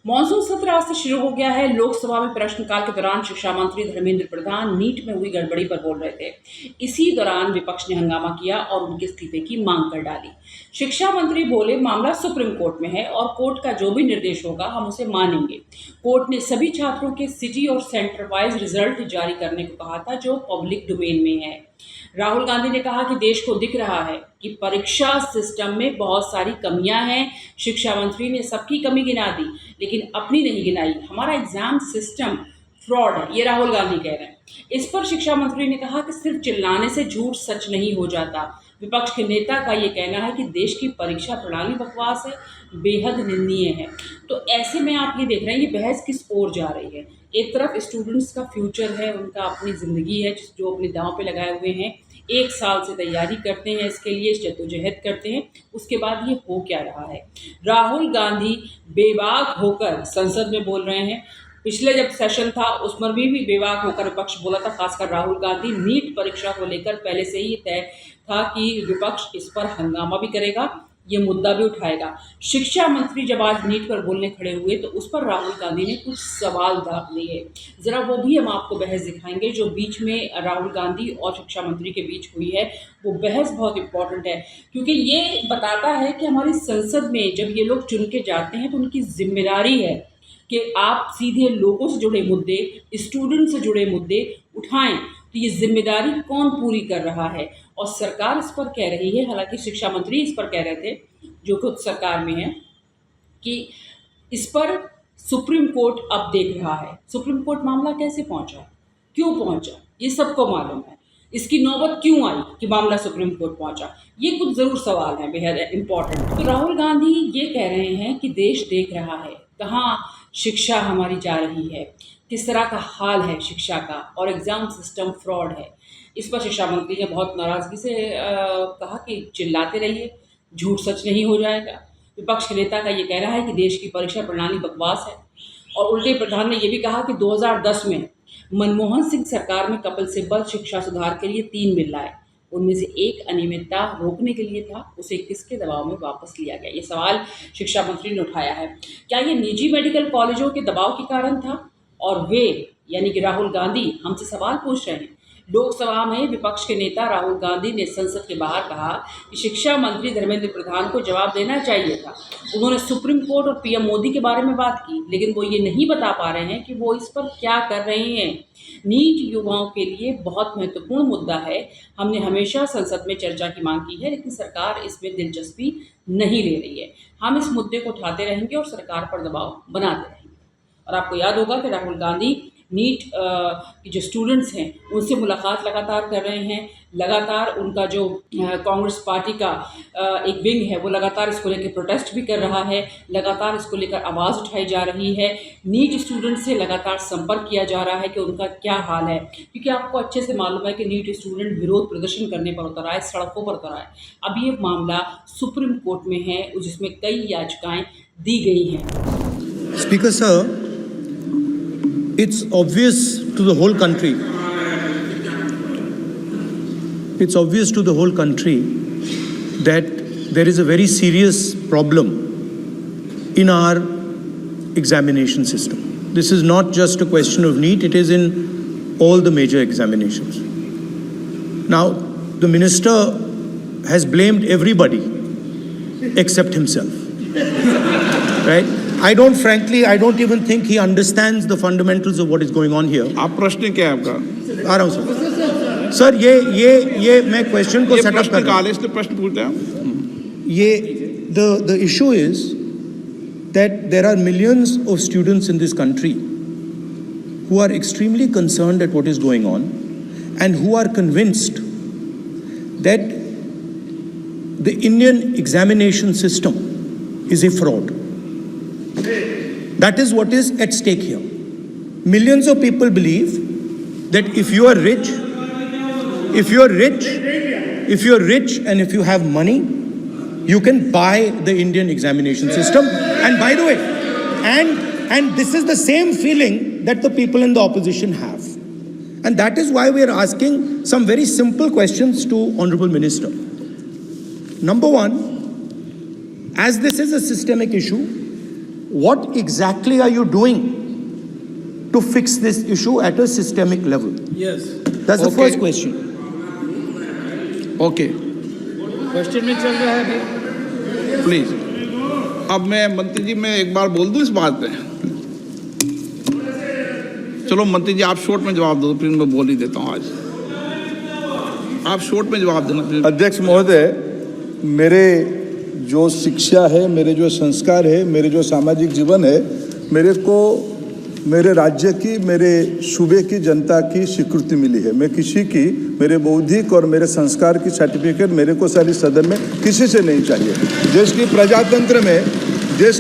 Monsoon सत्र आज से शुरू हो गया है। लोकसभा में प्रश्नकाल के दौरान शिक्षा मंत्री धर्मेंद्र प्रधान नीट में हुई गड़बड़ी पर बोल रहे थे। इसी दौरान विपक्ष ने हंगामा किया और उनके इस्तीफे की मांग कर डाली। शिक्षा मंत्री बोले, मामला सुप्रीम कोर्ट में है और कोर्ट का जो भी निर्देश होगा हम उसे मानेंगे। कोर्ट ने सभी छात्रों के सिटी और सेंटर वाइज रिजल्ट जारी करने को कहा था, जो पब्लिक डोमेन में है। राहुल गांधी ने कहा कि देश को दिख रहा है कि परीक्षा सिस्टम में बहुत सारी कमियां हैं। शिक्षा मंत्री ने सबकी कमी गिना दी, लेकिन अपनी नहीं गिनाई। हमारा एग्जाम सिस्टम फ्रॉड है, ये राहुल गांधी कह रहे हैं। इस पर शिक्षा मंत्री ने कहा कि सिर्फ चिल्लाने से झूठ सच नहीं हो जाता। विपक्ष के नेता का ये कहना है कि देश की परीक्षा प्रणाली बकवास है, बेहद निंदनीय है। तो ऐसे में आप ये देख रहे हैं ये बहस किस ओर जा रही है। एक तरफ स्टूडेंट्स का फ्यूचर है, उनका अपनी ज़िंदगी है जो अपने दांव पे लगाए हुए हैं। 1 साल से तैयारी करते हैं, इसके लिए जद्दोजहद करते हैं, उसके बाद ये हो क्या रहा है। राहुल गांधी बेबाक होकर संसद में बोल रहे हैं। पिछले जब सेशन था उसमें भी बेबाक होकर विपक्ष बोला था, खासकर राहुल गांधी। नीट परीक्षा को लेकर पहले से ही तय था कि विपक्ष इस पर हंगामा भी करेगा, ये मुद्दा भी उठाएगा। शिक्षा मंत्री जब आज नीट पर बोलने खड़े हुए तो उस पर राहुल गांधी ने कुछ सवाल दाग दिए। ज़रा वो भी हम आपको बहस दिखाएंगे जो बीच में राहुल गांधी और शिक्षा मंत्री के बीच हुई है। वो बहस बहुत इंपॉर्टेंट है क्योंकि ये बताता है कि हमारी संसद में जब ये लोग चुन के जाते हैं तो उनकी जिम्मेदारी है कि आप सीधे लोगों से जुड़े मुद्दे, स्टूडेंट से जुड़े मुद्दे उठाएं। तो ये जिम्मेदारी कौन पूरी कर रहा है और सरकार इस पर कह रही है, हालांकि शिक्षा मंत्री इस पर कह रहे थे जो खुद सरकार में है, कि इस पर सुप्रीम कोर्ट अब देख रहा है। सुप्रीम कोर्ट मामला कैसे पहुंचा, क्यों पहुंचा, ये सबको मालूम है। इसकी नौबत क्यों आई कि मामला सुप्रीम कोर्ट पहुंचा, ये कुछ ज़रूर सवाल हैं बेहद इम्पॉर्टेंट। तो राहुल गांधी ये कह रहे हैं कि देश देख रहा है कहाँ शिक्षा हमारी जा रही है, किस तरह का हाल है शिक्षा का, और एग्ज़ाम सिस्टम फ्रॉड है। इस पर शिक्षा मंत्री ने बहुत नाराज़गी से कहा कि चिल्लाते रहिए, झूठ सच नहीं हो जाएगा। विपक्ष के नेता का ये कहना है कि देश की परीक्षा प्रणाली बकवास है। और उल्टे प्रधान ने यह भी कहा कि 2010 में मनमोहन सिंह सरकार में कपिल सिब्बल शिक्षा सुधार के लिए 3 बिल लाए, उनमें से एक अनियमितता रोकने के लिए था, उसे किसके दबाव में वापस लिया गया। ये सवाल शिक्षा मंत्री ने उठाया है। क्या ये निजी मेडिकल कॉलेजों के दबाव के कारण था? और वे यानी कि राहुल गांधी हमसे सवाल पूछ रहे हैं। लोकसभा में विपक्ष के नेता राहुल गांधी ने संसद के बाहर कहा कि शिक्षा मंत्री धर्मेंद्र प्रधान को जवाब देना चाहिए था। उन्होंने सुप्रीम कोर्ट और पीएम मोदी के बारे में बात की, लेकिन वो ये नहीं बता पा रहे हैं कि वो इस पर क्या कर रहे हैं। नीट युवाओं के लिए बहुत महत्वपूर्ण मुद्दा है। हमने हमेशा संसद में चर्चा की मांग की है, लेकिन सरकार इसमें दिलचस्पी नहीं ले रही है। हम इस मुद्दे को उठाते रहेंगे और सरकार पर दबाव बनाते रहेंगे। और आपको याद होगा कि राहुल गांधी नीट की जो स्टूडेंट्स हैं उनसे मुलाकात लगातार कर रहे हैं। लगातार उनका जो कांग्रेस पार्टी का एक विंग है वो लगातार इसको लेकर प्रोटेस्ट भी कर रहा है, लगातार इसको लेकर आवाज़ उठाई जा रही है। नीट स्टूडेंट से लगातार संपर्क किया जा रहा है कि उनका क्या हाल है, क्योंकि आपको अच्छे से मालूम है कि नीट स्टूडेंट विरोध प्रदर्शन करने पर उतर आए, सड़कों पर उतर आए। अब ये मामला सुप्रीम कोर्ट में है जिसमें कई याचिकाएँ दी गई हैं। Speaker sir, it's obvious to the whole country, that there is a very serious problem in our examination system. This is not just a question of NEET, it is in all the major examinations. Now, the minister has blamed everybody except himself, right? I don't even think he understands the fundamentals of what is going on here. आप प्रश्न क्या है आपका? आ रहा हूँ sir. ये मैं question को सेटअप कर रहा हूँ। इसलिए प्रश्न पूछते हैं। ये the issue is that there are millions of students in this country who are extremely concerned at what is going on and who are convinced that the Indian examination system is a fraud. That is what is at stake here. Millions of people believe that if you are rich and if you have money, you can buy the Indian examination system. And by the way, and this is the same feeling that the people in the opposition have. And that is why we are asking some very simple questions to Honorable Minister. Number one, as this is a systemic issue, what exactly are you doing to fix this issue at a systemic level? Yes. That's the Okay. first question. Okay question में चल रहा है अभी। Please. अब मैं मंत्री जी मैं एक बार बोल दूं इस बात पे। चलो मंत्री जी आप शॉर्ट में जवाब दो, फिर मैं बोल ही देता हूं आज। आप शॉर्ट में जवाब देना प्लीज। अध्यक्ष महोदय, मेरे जो शिक्षा है, मेरे जो संस्कार है, मेरे जो सामाजिक जीवन है, मेरे को मेरे राज्य की, मेरे सूबे की जनता की स्वीकृति मिली है। मैं किसी की, मेरे बौद्धिक और मेरे संस्कार की सर्टिफिकेट मेरे को सारी सदन में किसी से नहीं चाहिए। देश की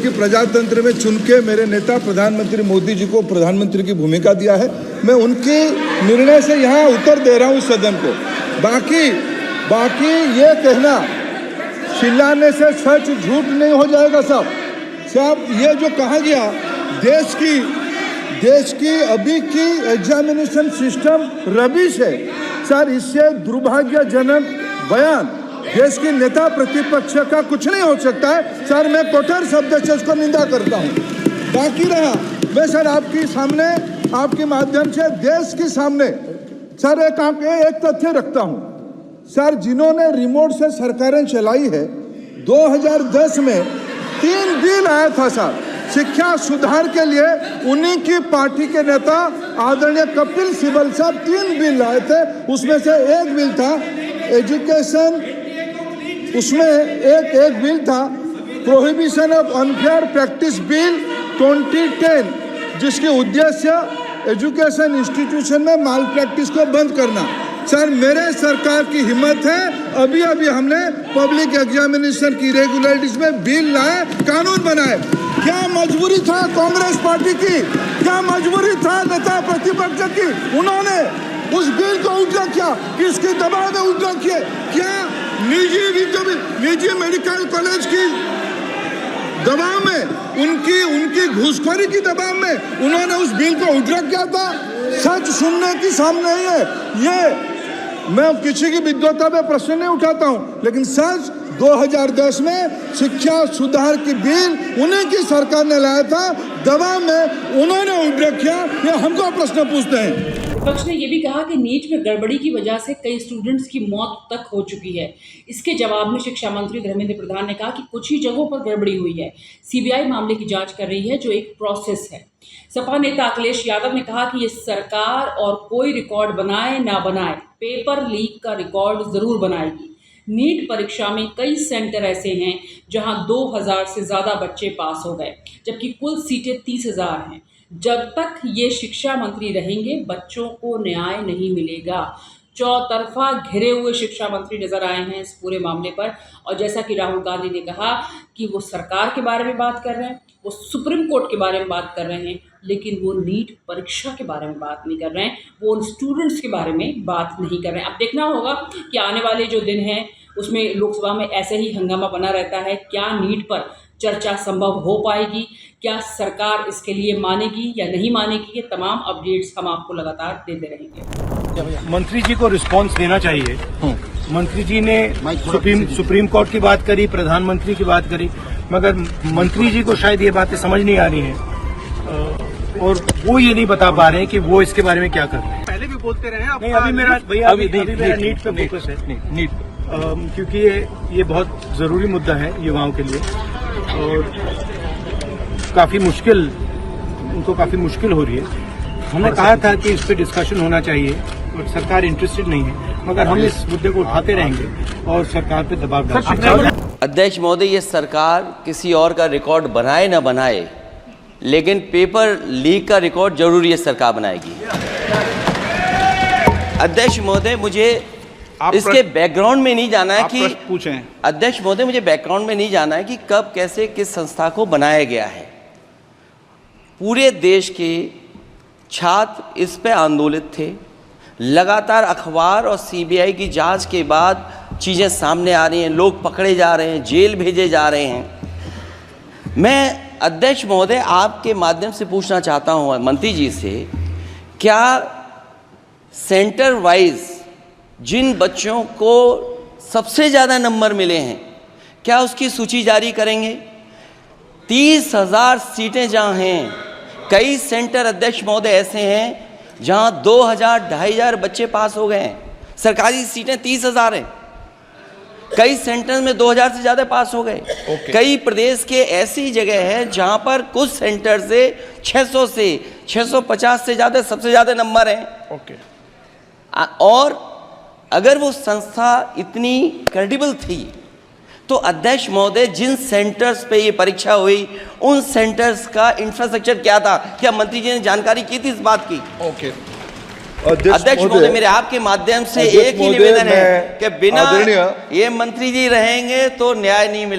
प्रजातंत्र में चुन के मेरे नेता प्रधानमंत्री मोदी जी को प्रधानमंत्री की भूमिका दिया है। मैं उनके निर्णय से यहाँ उत्तर दे रहा हूँ सदन को। बाकी ये कहना चिल्लाने से सच झूठ नहीं हो जाएगा साहब। ये जो कहा गया देश की अभी की एग्जामिनेशन सिस्टम रबिश है सर, इससे दुर्भाग्यजनक बयान देश की नेता प्रतिपक्ष का कुछ नहीं हो सकता है सर। मैं कठोर शब्द से उसको निंदा करता हूँ। बाकी रहा, मैं सर आपके सामने, आपके माध्यम से देश के सामने सर एक तथ्य रखता हूँ सर। जिन्होंने रिमोट से सरकारें चलाई है, 2010 में 3 बिल आया था सर शिक्षा सुधार के लिए। उन्हीं की पार्टी के नेता आदरणीय कपिल सिब्बल साहब 3 बिल लाए थे। उसमें से एक बिल था एजुकेशन, उसमें एक बिल था prohibition of unfair practice bill 2010, जिसके उद्देश्य एजुकेशन इंस्टीट्यूशन में माल प्रैक्टिस को बंद करना। सर मेरे सरकार की हिम्मत है, अभी हमने पब्लिक एग्जामिनेशन की रेगुलरिटीज में बिल लाए, कानून बनाए। क्या मजबूरी था कांग्रेस पार्टी की, क्या मजबूरी था नेता प्रतिपक्ष की? उन्होंने उस बिल को उल्टा किया, किसके दबाव में उल्टा किया? क्या निजी मेडिकल कॉलेज की दबाव में, उनकी घूसखोरी की दबाव में उन्होंने उस बिल को उल्टा किया था? सच सुनने की सामने है ये। मैं किसी की विद्वता पे प्रश्न नहीं उठाता हूं, लेकिन सच 2010 में शिक्षा सुधार की बिल उन्हीं की सरकार ने लाया था, दबाव में उन्होंने उल्टा किया। ये हमको प्रश्न पूछते हैं। विपक्ष ने यह भी कहा कि नीट में गड़बड़ी की वजह से कई स्टूडेंट्स की मौत तक हो चुकी है। इसके जवाब में शिक्षा मंत्री धर्मेंद्र प्रधान ने कहा कि कुछ ही जगहों पर गड़बड़ी हुई है, सीबीआई मामले की जांच कर रही है, जो एक प्रोसेस है। सपा नेता अखिलेश यादव ने कहा कि ये सरकार और कोई रिकॉर्ड बनाए ना बनाए, पेपर लीक का रिकॉर्ड जरूर बनाएगी। नीट परीक्षा में कई सेंटर ऐसे हैं जहां 2000 से ज़्यादा बच्चे पास हो गए, जबकि कुल सीटें 30,000 हैं। जब तक ये शिक्षा मंत्री रहेंगे, बच्चों को न्याय नहीं मिलेगा। चौतरफा घिरे हुए शिक्षा मंत्री नजर आए हैं इस पूरे मामले पर। और जैसा कि राहुल गांधी ने कहा कि वो सरकार के बारे में बात कर रहे हैं, वो सुप्रीम कोर्ट के बारे में बात कर रहे हैं, लेकिन वो नीट परीक्षा के बारे में बात नहीं कर रहे हैं, वो उन स्टूडेंट्स के बारे में बात नहीं कर रहे हैं। अब देखना होगा कि आने वाले जो दिन हैं उसमें लोकसभा में ऐसे ही हंगामा बना रहता है। क्या नीट पर चर्चा संभव हो पाएगी? क्या सरकार इसके लिए मानेगी या नहीं मानेगी? ये तमाम अपडेट्स हम आपको लगातार देते रहेंगे। मंत्री जी को रिस्पांस देना चाहिए। मंत्री जी ने सुप्रीम कोर्ट की बात करी, प्रधानमंत्री की बात करी, मगर मंत्री जी को शायद ये बातें समझ नहीं आ रही हैं और वो ये नहीं बता पा रहे हैं कि वो इसके बारे में क्या कर रहे हैं। पहले भी बोलते रहे हैं। नहीं, अभी मेरा भैया अभी मेरा नीट पे फोकस है। नीट क्योंकि ये बहुत जरूरी मुद्दा है युवाओं के लिए और उनको काफी मुश्किल हो रही है। हमने कहा था कि इस पे डिस्कशन होना चाहिए और सरकार इंटरेस्टेड नहीं है, मगर हम इस मुद्दे को उठाते रहेंगे और सरकार पे दबाव डालेंगे। अध्यक्ष महोदय, ये सरकार किसी और का रिकॉर्ड बनाए ना बनाए, लेकिन पेपर लीक का रिकॉर्ड जरूर ये सरकार बनाएगी। अध्यक्ष महोदय, मुझे इसके बैकग्राउंड में नहीं जाना है कि पूछें। अध्यक्ष महोदय, मुझे बैकग्राउंड में नहीं जाना है कि कब कैसे किस संस्था को बनाया गया है। पूरे देश के छात्र इस पे आंदोलित थे। लगातार अखबार और सीबीआई की जांच के बाद चीज़ें सामने आ रही हैं, लोग पकड़े जा रहे हैं, जेल भेजे जा रहे हैं। मैं अध्यक्ष महोदय आपके माध्यम से पूछना चाहता हूँ मंत्री जी से, क्या सेंटर वाइज जिन बच्चों को सबसे ज़्यादा नंबर मिले हैं, क्या उसकी सूची जारी करेंगे? 30,000 सीटें जहां हैं, कई सेंटर अध्यक्ष महोदय ऐसे हैं जहां 2,000 2,500 बच्चे पास हो गए हैं। सरकारी सीटें 30,000 हैं, कई सेंटर में 2,000 से ज्यादा पास हो गए। कई प्रदेश के ऐसी जगह है जहां पर कुछ सेंटर से 600 से 650 से ज्यादा सबसे ज्यादा नंबर हैं। और अगर वो संस्था इतनी क्रेडिबल थी तो अध्यक्ष महोदय जिन सेंटर्स पे ये परीक्षा हुई उन सेंटर्स का इंफ्रास्ट्रक्चर क्या था? क्या मंत्री जी ने जानकारी की थी इस बात की? ओके। अध्यक्ष महोदय, मेरे आपके माध्यम से एक ही निवेदन है कि बिना ये मंत्री जी रहेंगे तो न्याय नहीं मिलेगा।